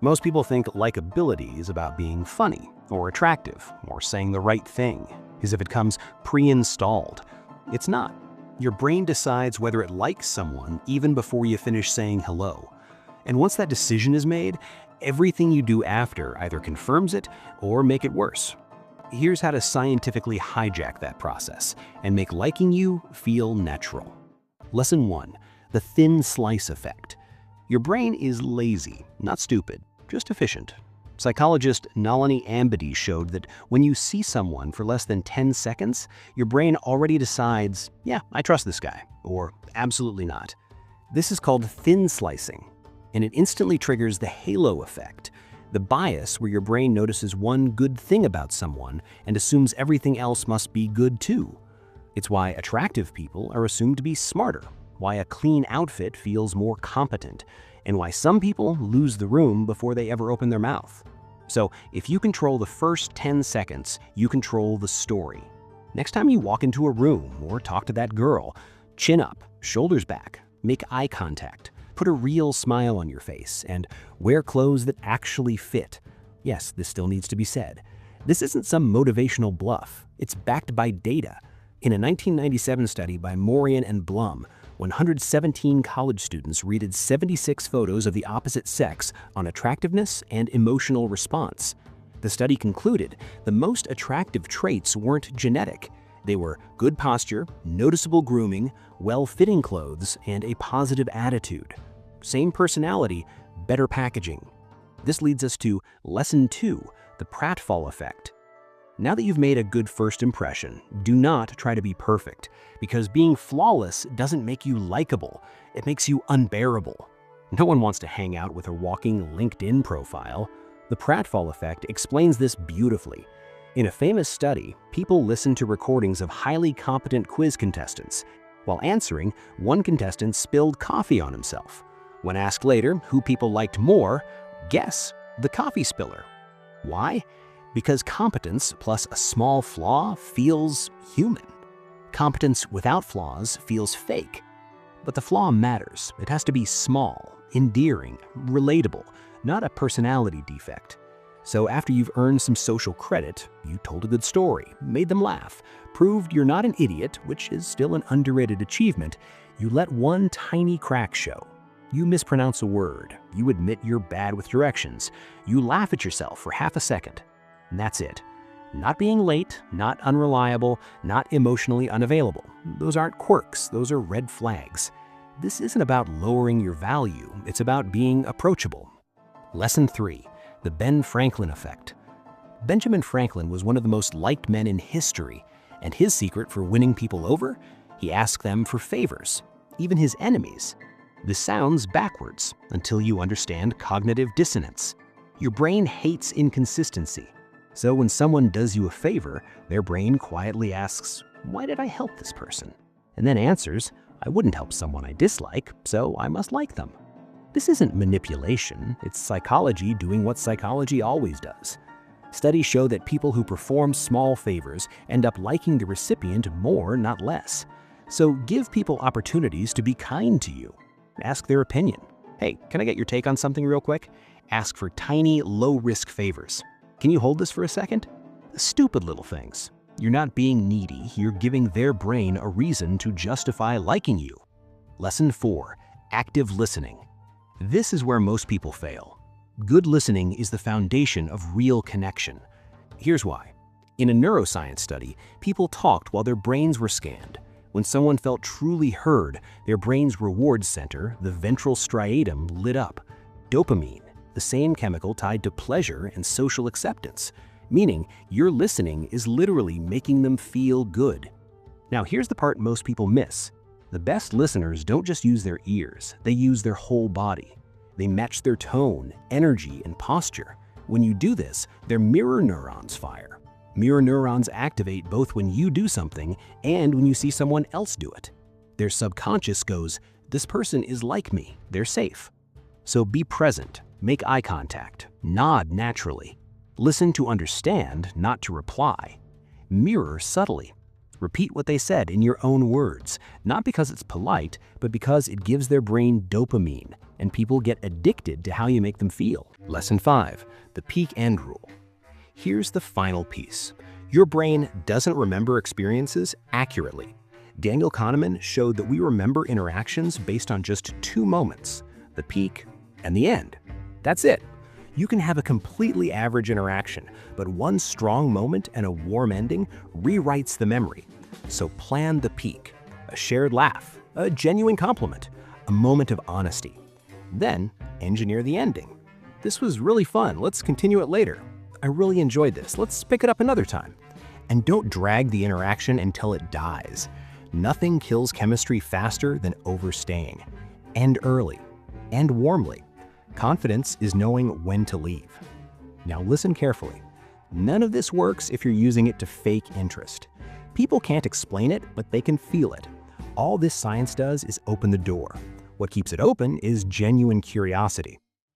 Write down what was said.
Most people think likability is about being funny or attractive or saying the right thing, as if it comes pre-installed. It's not. Your brain decides whether it likes someone even before you finish saying hello. And once that decision is made, everything you do after either confirms it or make it worse. Here's how to scientifically hijack that process and make liking you feel natural. Lesson 1. The thin slice effect. Your brain is lazy, not stupid, just efficient. Psychologist Nalini Ambady showed that when you see someone for less than 10 seconds, your brain already decides, yeah, I trust this guy, or absolutely not. This is called thin slicing, and it instantly triggers the halo effect, the bias where your brain notices one good thing about someone and assumes everything else must be good too. It's why attractive people are assumed to be smarter, why a clean outfit feels more competent, and why some people lose the room before they ever open their mouth. So if you control the first 10 seconds, you control the story. Next time you walk into a room or talk to that girl, chin up, shoulders back, make eye contact, put a real smile on your face, and wear clothes that actually fit. Yes, this still needs to be said. This isn't some motivational bluff. It's backed by data. In a 1997 study by Morian and Blum, 117 college students rated 76 photos of the opposite sex on attractiveness and emotional response. The study concluded the most attractive traits weren't genetic. They were good posture, noticeable grooming, well-fitting clothes, and a positive attitude. Same personality, better packaging. This leads us to Lesson 2, the Pratfall Effect. Now that you've made a good first impression, do not try to be perfect, because being flawless doesn't make you likable, it makes you unbearable. No one wants to hang out with a walking LinkedIn profile. The Pratfall Effect explains this beautifully. In a famous study, people listened to recordings of highly competent quiz contestants. While answering, one contestant spilled coffee on himself. When asked later who people liked more, guess, the coffee spiller. Why? Because competence plus a small flaw feels human. Competence without flaws feels fake. But the flaw matters. It has to be small, endearing, relatable, not a personality defect. So after you've earned some social credit, you told a good story, made them laugh, proved you're not an idiot, which is still an underrated achievement, you let one tiny crack show. You mispronounce a word, you admit you're bad with directions, you laugh at yourself for half a second. And that's it. Not being late, not unreliable, not emotionally unavailable. Those aren't quirks, those are red flags. This isn't about lowering your value, it's about being approachable. Lesson 3, the Ben Franklin Effect. Benjamin Franklin was one of the most liked men in history, and his secret for winning people over? He asked them for favors, even his enemies. This sounds backwards until you understand cognitive dissonance. Your brain hates inconsistency. So when someone does you a favor, their brain quietly asks, why did I help this person? And then answers, I wouldn't help someone I dislike, so I must like them. This isn't manipulation, it's psychology doing what psychology always does. Studies show that people who perform small favors end up liking the recipient more, not less. So give people opportunities to be kind to you. Ask their opinion. Hey, can I get your take on something real quick? Ask for tiny, low-risk favors. Can you hold this for a second? Stupid little things. You're not being needy, you're giving their brain a reason to justify liking you. Lesson 4, active listening. This is where most people fail. Good listening is the foundation of real connection. Here's why. In a neuroscience study, people talked while their brains were scanned. When someone felt truly heard, their brain's reward center, the ventral striatum, lit up. Dopamine, the same chemical tied to pleasure and social acceptance, meaning your listening is literally making them feel good. Now here's the part most people miss. The best listeners don't just use their ears, they use their whole body. They match their tone, energy, and posture. When you do this, their mirror neurons fire. Mirror neurons activate both when you do something and when you see someone else do it. Their subconscious goes, this person is like me, they're safe. So be present. Make eye contact, nod naturally. Listen to understand, not to reply. Mirror subtly. Repeat what they said in your own words, not because it's polite, but because it gives their brain dopamine, and people get addicted to how you make them feel. Lesson 5, the peak end rule. Here's the final piece. Your brain doesn't remember experiences accurately. Daniel Kahneman showed that we remember interactions based on just 2 moments, the peak and the end. That's it. You can have a completely average interaction, but one strong moment and a warm ending rewrites the memory. So plan the peak, a shared laugh, a genuine compliment, a moment of honesty. Then engineer the ending. This was really fun. Let's continue it later. I really enjoyed this. Let's pick it up another time. And don't drag the interaction until it dies. Nothing kills chemistry faster than overstaying. End early. End warmly. Confidence is knowing when to leave. Now listen carefully. None of this works if you're using it to fake interest. People can't explain it, but they can feel it. All this science does is open the door. What keeps it open is genuine curiosity.